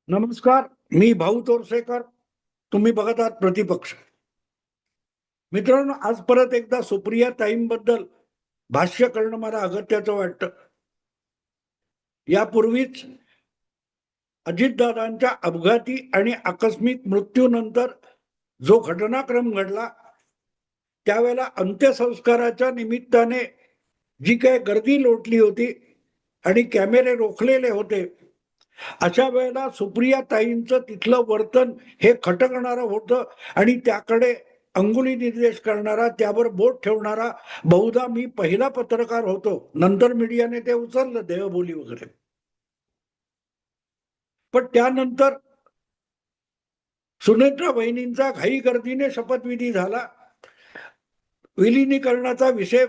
नमस्कार. मी भाऊ तोरसेकर. तुम्ही बघत आहात प्रतिपक्ष. मित्रांनो, आज परत एकदा सुप्रिया ताईंबद्दल भाष्य करणं मला अगत्याचं वाटतं. यापूर्वीच अजितदादांच्या अपघाती आणि आकस्मिक मृत्यूनंतर जो घटनाक्रम घडला, त्यावेळेला अंत्यसंस्काराच्या निमित्ताने जी काही गर्दी लोटली होती आणि कॅमेरे रोखलेले होते, अशा वेळेला सुप्रिया ताईंचं तिथलं वर्तन हे खटकणारं होतं आणि त्याकडे अंगुली निर्देश करणारा, त्यावर बोट ठेवणारा बहुधा मी पहिला पत्रकार होतो. नंतर मीडियाने ते उचललं, देहबोली वगैरे. पण त्यानंतर सुनेत्रा वहिनींचा घाई गर्दीने शपथविधी झाला. विलिनीकरणाचा विषय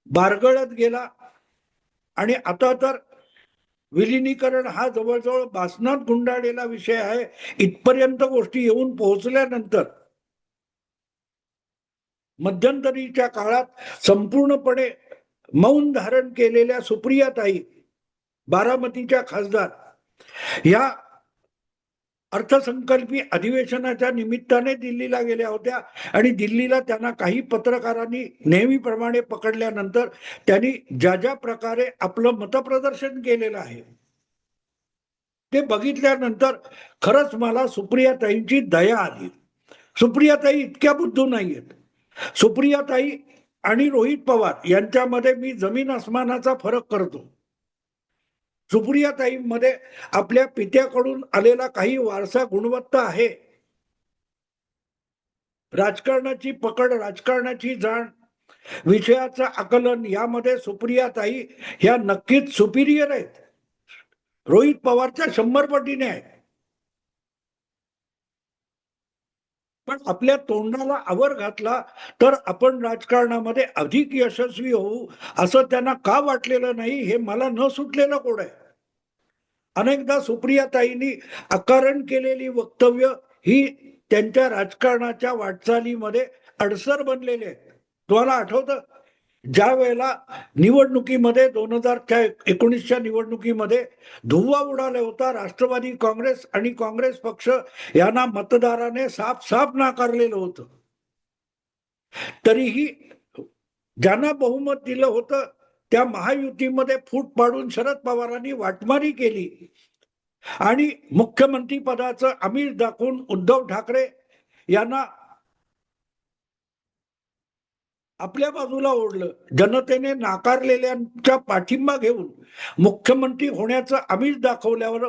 बारगळत गेला आणि आता तर विलिनीकरण हा जवळजवळ बासनात गुंडाळलेला विषय आहे. इथपर्यंत गोष्टी येऊन पोहोचल्यानंतर मध्यंतरीच्या काळात संपूर्णपणे मौन धारण केलेल्या सुप्रियाताई, बारामतीच्या खासदार, या अर्थसंकल्पीय अधिवेशनाच्या निमित्ताने दिल्लीला गेल्या होत्या आणि दिल्लीला त्यांना काही पत्रकारांनी नेहमीप्रमाणे पकडल्यानंतर त्यांनी ज्या ज्या प्रकारे आपलं मतप्रदर्शन केलेलं आहे ते बघितल्यानंतर खरंच मला सुप्रियाताईंची दया आली. सुप्रियाताई इतक्या बुद्धू नाहीयेत. सुप्रियाताई आणि रोहित पवार यांच्यामध्ये मी जमीन आसमानाचा फरक करतो. सुप्रियाताईंमध्ये आपल्या पित्याकडून आलेला काही वारसा गुणवत्ता आहे. राजकारणाची पकड, राजकारणाची जाण, विषयाचं आकलन यामध्ये सुप्रियाताई ह्या नक्कीच सुपिरियर आहेत. रोहित पवारच्या 100 पटीने आहे. पण आपल्या तोंडाला आवर घातला तर आपण राजकारणामध्ये अधिक यशस्वी होऊ असं त्यांना का वाटलेलं नाही हे मला न सुटलेलं कोड आहे. अनेकदा सुप्रियाताईंनी अकारण केलेली वक्तव्य ही त्यांच्या राजकारणाच्या वाटचालीमध्ये अडसर बनलेले आहेत. तुम्हाला आठवतं, ज्या वेळेला निवडणुकीमध्ये 2019च्या निवडणुकीमध्ये धुव्वा उडाला होता, राष्ट्रवादी काँग्रेस आणि काँग्रेस पक्ष यांना मतदाराने साफ साफ नाकारलेलं होतं, तरीही ज्यांना बहुमत दिलं होतं त्या महायुतीमध्ये फूट पाडून शरद पवारांनी वाटमारी केली आणि मुख्यमंत्री पदाचं आमिष दाखवून उद्धव ठाकरे यांना आपल्या बाजूला ओढलं. जनतेने नाकारलेल्यांचा पाठिंबा घेऊन मुख्यमंत्री होण्याचं आमिष दाखवल्यावर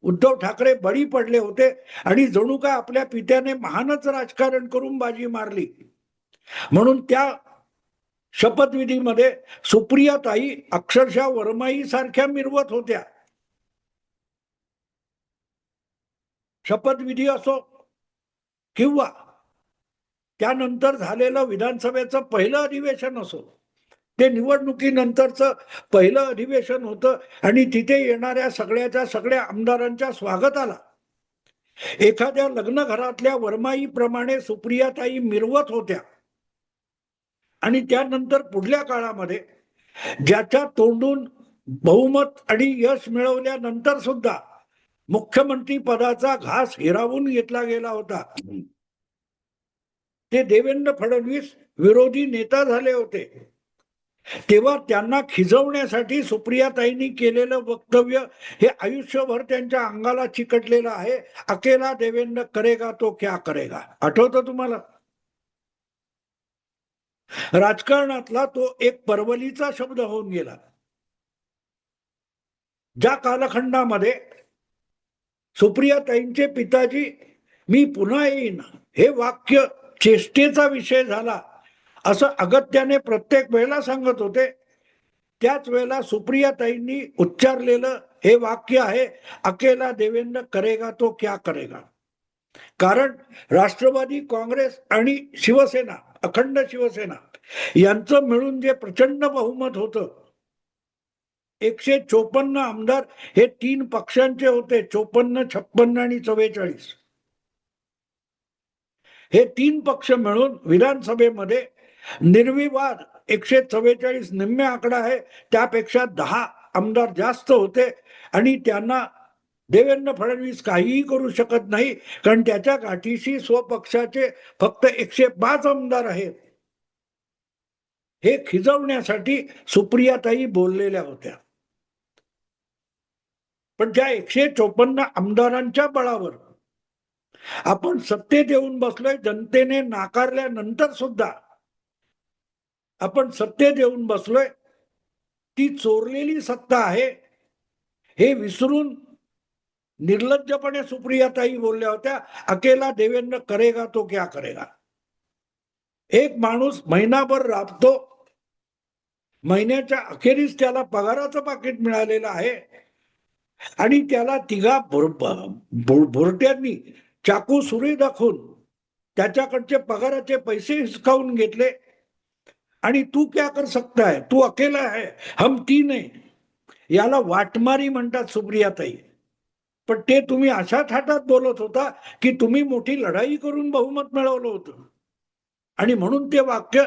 उद्धव ठाकरे बळी पडले होते आणि जणू काय आपल्या पित्याने महानच राजकारण करून बाजी मारली. म्हणून त्या शपथविधीमध्ये सुप्रियाताई अक्षरशः वरमाई सारख्या मिरवत होत्या. शपथविधी असो किंवा त्यानंतर झालेलं विधानसभेचं पहिलं अधिवेशन असो, ते निवडणुकीनंतरचं पहिलं अधिवेशन होतं आणि तिथे येणाऱ्या सगळ्याच्या सगळ्या आमदारांच्या स्वागताला एखाद्या लग्न घरातल्या वरमाईप्रमाणे सुप्रियाताई मिरवत होत्या. आणि त्यानंतर पुढल्या काळामध्ये ज्याच्या तोंडून बहुमत आणि यश मिळवल्यानंतर सुद्धा मुख्यमंत्री पदाचा घास हिरावून घेतला गेला होता, ते देवेंद्र फडणवीस विरोधी नेता झाले होते. तेव्हा त्यांना खिजवण्यासाठी सुप्रियाताईंनी केलेलं वक्तव्य हे आयुष्यभर त्यांच्या अंगाला चिकटलेलं आहे. अकेला देवेंद्र करेगा तो क्या करेगा, आठवतं तुम्हाला? राजकारणातला तो एक परवलीचा शब्द होऊन गेला. ज्या कालखंडामध्ये सुप्रियाताईंचे पिताजी मी पुन्हा येईन हे वाक्य चेष्टेचा विषय झाला असं अगत्याने प्रत्येक वेळेला सांगत होते, त्याच वेळेला सुप्रियाताईंनी उच्चारलेलं हे वाक्य आहे, अकेला देवेंद्र करेगा तो क्या करेगा. कारण राष्ट्रवादी काँग्रेस आणि शिवसेना, अखंड शिवसेना यांचं मिळून जे प्रचंड बहुमत होतं, 154 आमदार हे 3 पक्षांचे होते, 54, 56 आणि 44. हे 3 पक्ष मिळून विधानसभेमध्ये निर्विवाद 144 निम्मे आकडा आहे, त्यापेक्षा 10 आमदार जास्त होते आणि त्यांना देवेंद्र फडणवीस काहीही करू शकत नाही, कारण त्याच्या गाठीशी स्वपक्षाचे फक्त 105 आमदार आहेत. हे खिजवण्यासाठी सुप्रियाताई बोललेल्या होत्या. पण त्या 154 आमदारांच्या बळावर आपण सत्तेत येऊन बसलोय. जनतेने नाकारल्यानंतर सुद्धा आपण सत्तेत येऊन बसलोय. ती चोरलेली सत्ता आहे हे विसरून निर्लज्जपणे सुप्रियाताई बोलल्या होत्या, अकेला देवेंद्र करेगा तो क्या करेगा. एक माणूस महिनाभर राबतो, महिन्याच्या अखेरीस त्याला पगाराचं पाकिट मिळालेलं आहे आणि त्याला तिघा भुरट्यांनी चाकू सुरी दाखवून त्याच्याकडचे पगाराचे पैसे हिसकावून घेतले आणि तू क्या कर सकता है, तू अकेला है, हम तीन है. याला वाटमारी म्हणतात सुप्रियाताई. पण ते तुम्ही अशा थाटात बोलत होता की तुम्ही मोठी लढाई करून बहुमत मिळवलं होतं आणि म्हणून ते वाक्य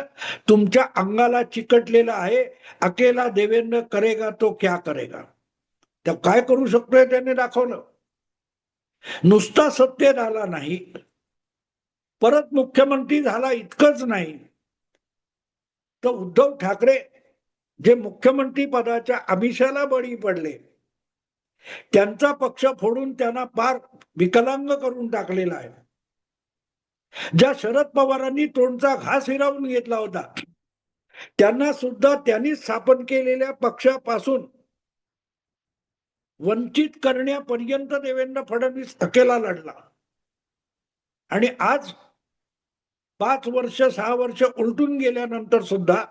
तुमच्या अंगाला चिकटलेलं आहे. अकेला देवेंद्र करेगा तो क्या करेगा. त्या काय करू शकतोय त्याने दाखवलं. नुसता सत्तेत आला नाही, परत मुख्यमंत्री झाला इतकंच नाही, तर उद्धव ठाकरे जे मुख्यमंत्री पदाच्या आमिषाला बळी पडले, त्यांचा पक्ष फोडून त्यांना पार विकलांग करून टाकलेला आहे. ज्या शरद पवारांनी तोंडचा घास हिरावून घेतला होता, त्यांना सुद्धा त्यांनी स्थापन केलेल्या पक्षापासून वंचित करण्यापर्यंत देवेंद्र फडणवीस अकेला लढला. आणि आज 5 वर्ष 6 वर्ष उलटून गेल्यानंतर सुद्धा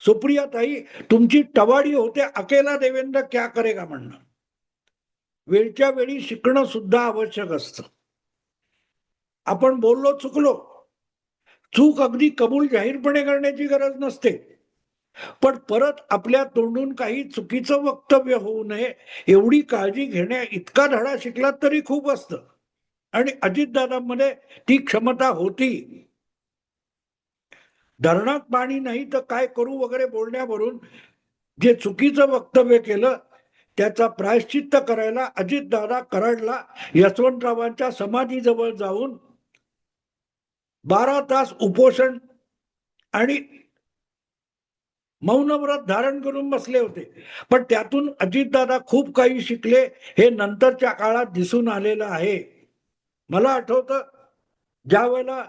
सुप्रियाताई तुमची टवाडी होते, अकेला देवेंद्र क्या करेगा म्हणणं. वेळच्या वेळी शिकणं सुद्धा आवश्यक असतं. आपण बोललो, चुकलो, चूक अगदी कबूल जाहीरपणे करण्याची गरज नसते, पण परत आपल्या तोंडून काही चुकीचं वक्तव्य होऊ नये एवढी काळजी घेण्या इतका धडा शिकला तरी खूप असतं. आणि अजितदादांमध्ये ती क्षमता होती. धरणात पाणी नाही तर काय करू वगैरे बोलण्यावरून जे चुकीचं वक्तव्य केलं त्याचा प्रायश्चित्त करायला अजितदादा कराडला यशवंतरावांच्या समाधीजवळ जाऊन 12 तास उपोषण आणि मौनव्रत धारण करून बसले होते. पण त्यातून अजितदादा खूप काही शिकले हे नंतरच्या काळात दिसून आलेलं आहे. मला आठवतं, ज्या वेळेला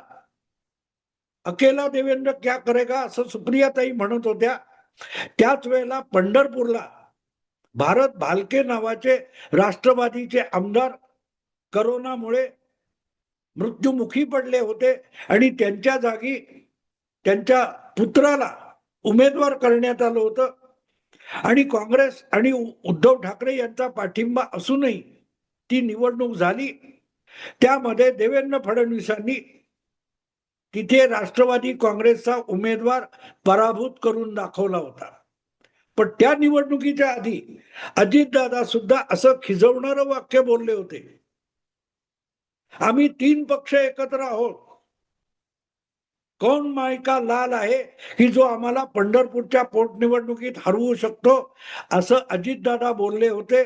अकेला देवेंद्र क्या करेगा असं सुप्रियाताई म्हणत होत्या, त्याच वेळेला पंढरपूरला भारत भालके नावाचे राष्ट्रवादीचे आमदार करोनामुळे मृत्युमुखी पडले होते आणि त्यांच्या जागी त्यांच्या पुत्राला उमेदवार करण्यात आलं होतं. आणि काँग्रेस आणि उद्धव ठाकरे यांचा पाठिंबा असूनही ती निवडणूक झाली. त्यामध्ये देवेंद्र फडणवीसांनी तिथे राष्ट्रवादी काँग्रेसचा उमेदवार पराभूत करून दाखवला होता. पण त्या निवडणुकीच्या आधी अजितदादा सुद्धा असं खिजवणारं वाक्य बोलले होते, आम्ही 3 पक्ष एकत्र आहोत, कौन माय का लाल आहे की जो आम्हाला पंढरपूरच्या पोटनिवडणुकीत हरवू शकतो, असं अजितदादा बोलले होते.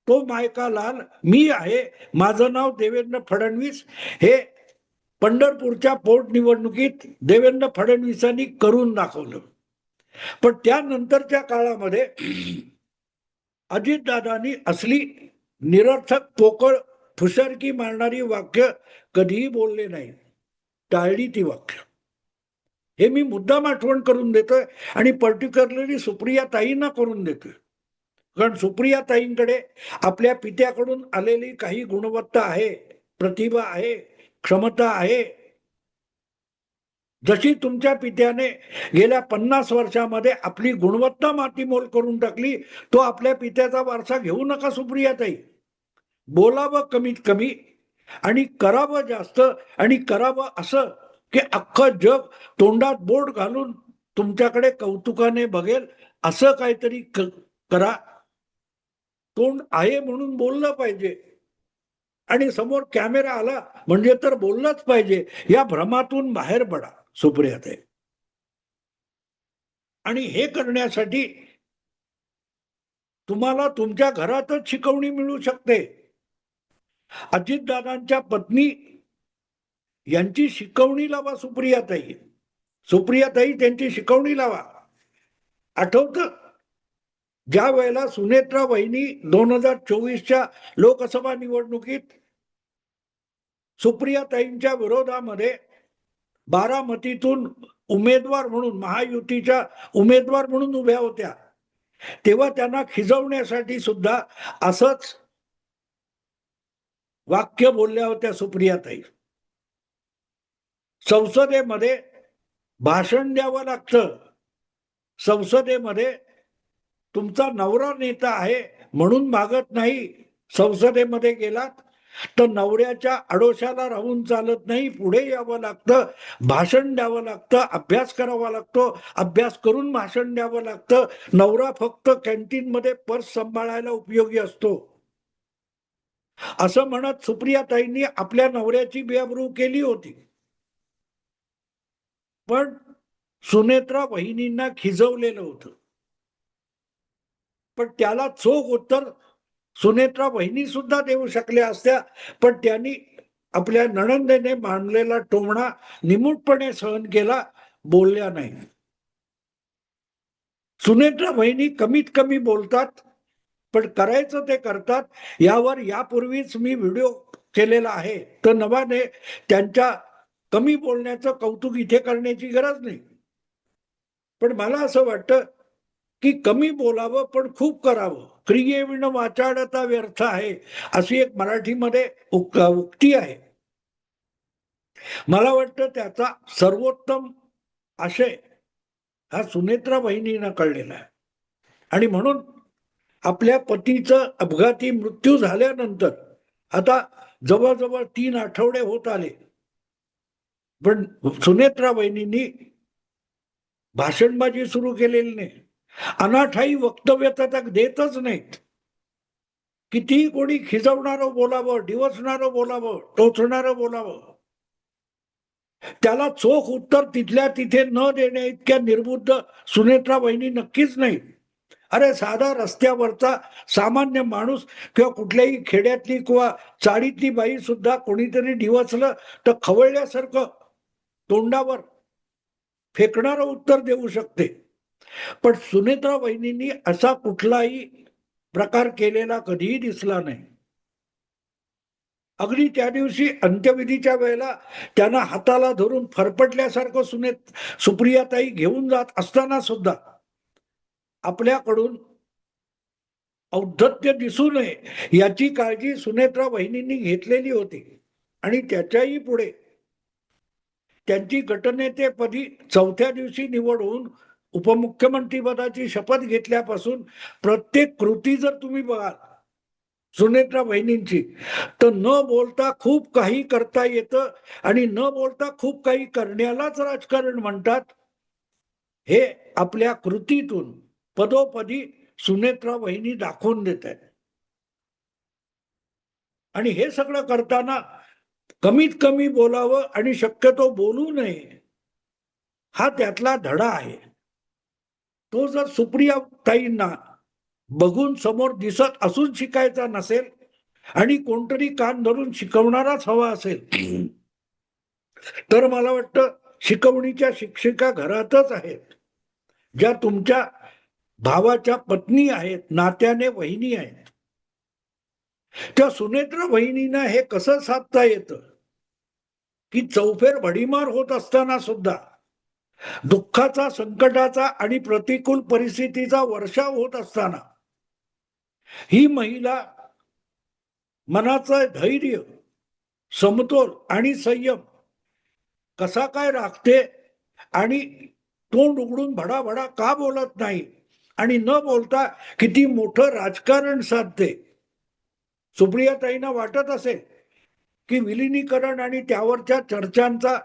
तो मायका लाल मी आहे, माझं नाव देवेंद्र फडणवीस, हे पंढरपूरच्या पोटनिवडणुकीत देवेंद्र फडणवीसांनी करून दाखवलं. पण त्यानंतरच्या काळामध्ये अजितदादांनी असली निरर्थक पोकळ फुसरकी मारणारी वाक्य कधीही बोलले नाही, टाळली ती वाक्य. हे मी मुद्दाम आठवण करून देतोय आणि पर्टिक्युलरली सुप्रियाताईंना करून देतोय, कारण सुप्रियाताईंकडे आपल्या पित्याकडून आलेली काही गुणवत्ता आहे, प्रतिभा आहे, क्षमता आहे. जशी तुमच्या पित्याने गेल्या 50 वर्षामध्ये आपली गुणवत्ता मातीमोल करून टाकली, तो आपल्या पित्याचा वारसा घेऊ नका सुप्रियाताई. बोलावं कमीत कमी आणि करावं जास्त, आणि करावं असं की अख्खं जग तोंडात बोट घालून तुमच्याकडे कौतुकाने बघेल असं काहीतरी करा. तोंड आहे म्हणून बोललं पाहिजे आणि समोर कॅमेरा आला म्हणजे तर बोललंच पाहिजे, या भ्रमातून बाहेर पडा सुप्रियाताई. आणि हे करण्यासाठी तुम्हाला तुमच्या घरातच शिकवणी मिळू शकते. अजितदादांच्या पत्नी यांची शिकवणी लावा सुप्रियाताई. सुप्रियाताई त्यांची शिकवणी लावा. आठवतं ज्या वेळेला सुनेत्रा वहिनी 2024च्या लोकसभा निवडणुकीत सुप्रियाताईंच्या विरोधामध्ये बारामतीतून उमेदवार म्हणून, महायुतीच्या उमेदवार म्हणून उभ्या होत्या, तेव्हा त्यांना खिजवण्यासाठी सुद्धा असंच वाक्य बोलल्या होत्या सुप्रियाताई. संसदेमध्ये भाषण द्यावं लागतं. संसदेमध्ये तुमचा नवरा नेता आहे म्हणून मागत नाही. संसदेमध्ये गेलात तर नवऱ्याच्या आडोशाला राहून चालत नाही, पुढे यावं लागतं, भाषण द्यावं लागतं, अभ्यास करावा लागतो, अभ्यास करून भाषण द्यावं लागतं. नवरा फक्त कॅन्टीन मध्ये पर्स सांभाळायला उपयोगी असतो, असं म्हणत सुप्रियाताईंनी आपल्या नवऱ्याची बेअब्रू केली होती. पण सुनेत्रा वहिनींना खिजवलेलं होतं. पण त्याला चोख उत्तर सुनेत्रा वहिनी सुद्धा देऊ शकल्या असत्या, पण त्यांनी आपल्या नणंदेने मांडलेला टोमणा निमूटपणे सहन केला, बोलल्या नाही. सुनेत्रा वहिनी कमीत कमी बोलतात, पण करायचं ते करतात. यावर यापूर्वीच मी व्हिडिओ केलेला आहे, तर नवाने त्यांच्या कमी बोलण्याचं कौतुक इथे करण्याची गरज नाही. पण मला असं वाटतं की कमी बोलावं पण खूप करावं. क्रियेविण वाचाडता व्यर्थ आहे, अशी एक मराठीमध्ये उक्ती आहे. मला वाटतं त्याचा सर्वोत्तम आशय हा सुनेत्रा वहिनींना कळलेला आहे. आणि म्हणून आपल्या पतीचं अपघाती मृत्यू झाल्यानंतर आता जवळजवळ 3 आठवडे होत आले, पण सुनेत्रा वहिनींनी भाषणबाजी सुरू केलेली नाही. अनाठाई वक्तव्य तर देतच नाहीत. कितीही कोणी खिजवणारं बोलावं, डिवचणारं बोलावं, टोचणारं बोलावं, त्याला चोख उत्तर तिथल्या तिथे न देण्या इतक्या निर्बुद्ध सुनेत्रा वहिनी नक्कीच नाही. अरे साधा रस्त्यावरचा सामान्य माणूस किंवा कुठल्याही खेड्यातली किंवा चाळीतली बाई सुद्धा कोणीतरी डिवचलं तर खवळल्यासारखं तोंडावर फेकणारं उत्तर देऊ शकते. पण सुनेत्रा वहिनींनी असा कुठलाही प्रकार केलेला कधीही दिसला नाही. अगदी त्या दिवशी अंत्यविधीच्या वेळेला त्यांना हाताला धरून फरफटल्यासारखं सुप्रियाताई घेऊन जात असताना सुद्धा आपल्याकडून औद्धत्य दिसू नये याची काळजी सुनेत्रा वहिनींनी घेतलेली होती. आणि त्याच्याही पुढे त्यांची गटनेतेपदी 4थ्या दिवशी निवड होऊन उपमुख्यमंत्री पदाची शपथ घेतल्यापासून प्रत्येक कृती जर तुम्ही बघाल सुनेत्रा वहिनींची, तर न बोलता खूप काही करता येतं आणि न बोलता खूप काही करण्यालाच राजकारण म्हणतात, हे आपल्या कृतीतून पदोपदी सुनेत्रा वहिनी दाखवून देत आहेत. आणि हे सगळं करताना कमीत कमी बोलावं आणि शक्यतो बोलू नये, हा त्यातला धडा आहे. तो जर सुप्रियाताईंना बघून समोर दिसत असून शिकायचा नसेल आणि कोणतरी कान धरून शिकवणाराच हवा असेल, तर मला वाटतं शिकवणीच्या शिक्षिका घरातच आहेत, ज्या तुमच्या भावाच्या पत्नी आहेत, नात्याने वहिनी आहेत. त्या सुनेत्रा वहिनींना हे कसं साधता येतं की चौफेर भडीमार होत असताना सुद्धा, दुःखाचा, संकटाचा आणि प्रतिकूल परिस्थितीचा वर्षाव होत असताना ही महिला मनाचं धैर्य, समतोल आणि संयम कसा काय राखते आणि तोंड उघडून भडाभडा का बोलत नाही आणि न बोलता किती मोठं राजकारण साधते. सुप्रियाताईंना वाटत असेल की विलिनीकरण आणि त्यावरच्या चर्चांचा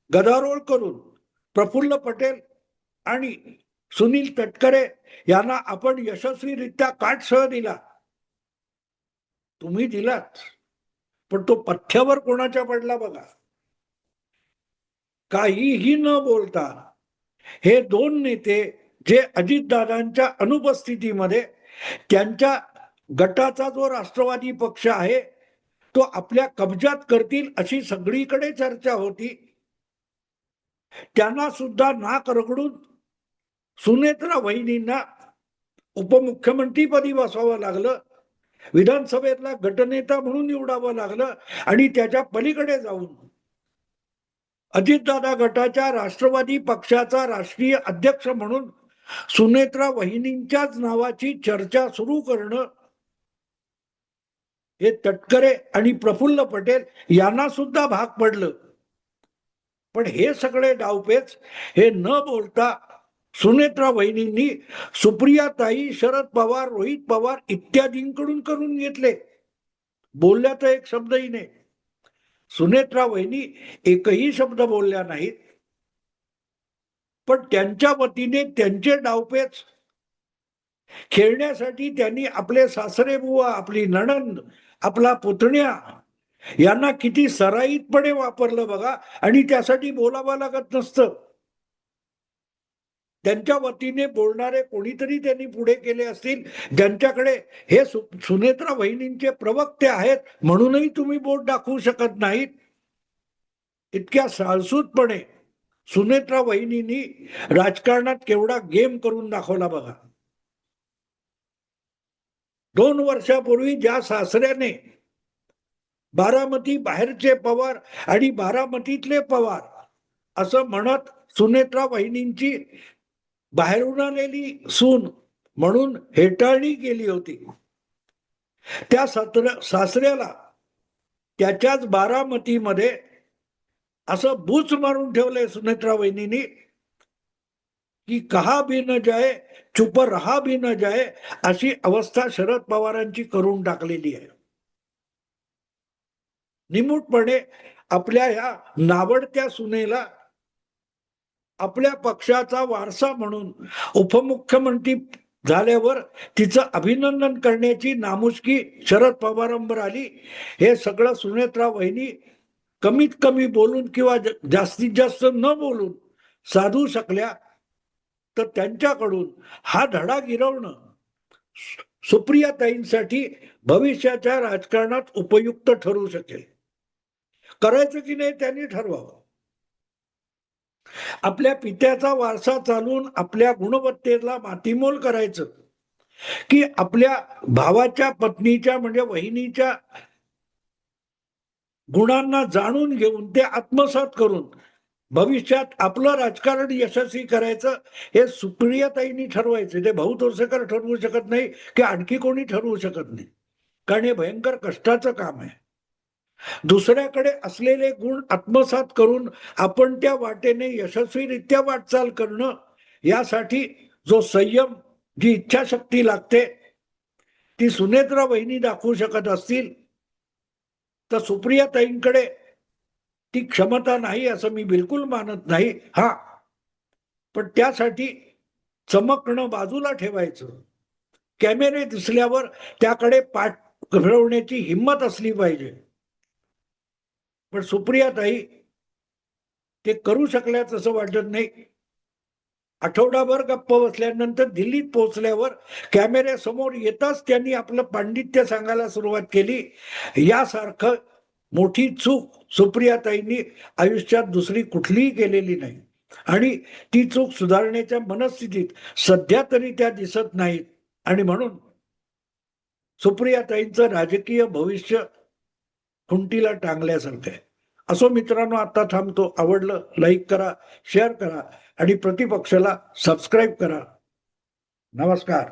गदारोळ करून प्रफुल्ल पटेल आणि सुनील तटकरे यांना आपण यशस्वीरित्या काटसह दिला. तुम्ही दिलात, पण तो पथ्यावर कोणाच्या पडला बघा. काहीही न बोलता हे दोन नेते जे अजितदादांच्या अनुपस्थितीमध्ये त्यांच्या गटाचा जो राष्ट्रवादी पक्ष आहे तो आपल्या कब्जात करतील अशी सगळीकडे चर्चा होती. त्यांना सुद्धा नाक रगडून सुनेत्रा वहिनींना उपमुख्यमंत्रीपदी बसवावं लागलं, विधानसभेतला गटनेता म्हणून निवडावं लागलं आणि त्याच्या पलीकडे जाऊन अजितदादा गटाच्या राष्ट्रवादी पक्षाचा राष्ट्रीय अध्यक्ष म्हणून सुनेत्रा वहिनींच्याच नावाची चर्चा सुरू करणं हे तटकरे आणि प्रफुल्ल पटेल यांना सुद्धा भाग पडलं. पण हे सगळे डावपेच हे न बोलता सुनेत्रा वहिनींनी सुप्रियाताई, शरद पवार, रोहित पवार इत्यादींकडून करून घेतले. बोलल्याचा एक शब्दही नाही. सुनेत्रा वहिनी एकही शब्द बोलल्या नाहीत. पण त्यांच्या वतीने त्यांचे डावपेच खेळण्यासाठी त्यांनी आपले सासरे बुवा, आपली नणंद, आपला पुतण्या यांना किती सराईतपणे वापरलं बघा. आणि त्यासाठी बोलावं लागत नसतं. त्यांच्या वतीने बोलणारे कोणीतरी त्यांनी पुढे केले असतील, ज्यांच्याकडे हे सुनेत्रा वहिनींचे प्रवक्ते आहेत म्हणूनही तुम्ही बोट दाखवू शकत नाहीत. इतक्या साळसूतपणे सुनेत्रा वहिनींनी राजकारणात केवढा गेम करून दाखवला बघा. 2 वर्षापूर्वी ज्या सासऱ्याने बारामती बाहेरचे पवार आणि बारामतीतले पवार असं म्हणत सुनेत्रा वहिनींची बाहेरून आलेली सून म्हणून हेटाळणी केली होती, त्या सासऱ्याला त्याच्याच बारामतीमध्ये असं बूच मारून ठेवलंय सुनेत्रा वहिनींनी की कहा भी न जाए चुप रहा भी न जाए अशी अवस्था शरद पवारांची करून टाकलेली आहे. निमूटपणे आपल्या ह्या नावडत्या सुनेला आपल्या पक्षाचा वारसा म्हणून उपमुख्यमंत्री झाल्यावर तिचं अभिनंदन करण्याची नामुष्की शरद पवारांवर आली. हे सगळं सुनेत्रा वहिनी कमीत कमी बोलून किंवा जास्तीत जास्त न बोलून साधू शकल्या तर त्यांच्याकडून हा धडा गिरवणं सुप्रियाताईंसाठी भविष्याच्या राजकारणात उपयुक्त ठरू शकेल. करायचं की नाही त्यांनी ठरवावं. आपल्या पित्याचा वारसा चालून आपल्या गुणवत्तेला मातीमोल करायचं की आपल्या भावाच्या पत्नीच्या म्हणजे वहिनीच्या गुणांना जाणून घेऊन ते आत्मसात करून भविष्यात आपलं राजकारण यशस्वी करायचं हे सुप्रियाताईंनी ठरवायचं. ते भाऊ तोरसेकर ठरवू शकत नाही की आणखी कोणी ठरवू शकत नाही, कारण हे भयंकर कष्टाचं काम आहे. दुसऱ्याकडे असलेले गुण आत्मसात करून आपण त्या वाटेने यशस्वीरित्या वाटचाल करणं, यासाठी जो संयम, जी इच्छाशक्ती लागते ती सुनेत्रा वहिनी दाखवू शकत असतील तर सुप्रियाताईंकडे ती क्षमता नाही असं मी बिलकुल मानत नाही. हा, पण त्यासाठी चमकणं बाजूला ठेवायचं, कॅमेरे दिसल्यावर त्याकडे पाठ फिरवण्याची हिंमत असली पाहिजे. पण सुप्रियाताई ते करू शकल्याच असं वाटत नाही. आठवडाभर गप्प बसल्यानंतर दिल्लीत पोहोचल्यावर कॅमेऱ्या समोर येताच त्यांनी आपलं पांडित्य सांगायला सुरुवात केली. यासारखं मोठी चूक सुप्रियाताईंनी आयुष्यात दुसरी कुठलीही केलेली नाही आणि ती चूक सुधारण्याच्या मनस्थितीत सध्या तरी त्या दिसत नाहीत. आणि म्हणून सुप्रियाताईंचं राजकीय भविष्य खुंटीला टांगल्यासारखं आहे. असो मित्रांनो, आता थांबतो. आवडलं लाईक करा, शेअर करा आणि प्रतिपक्षाला सबस्क्राईब करा. नमस्कार.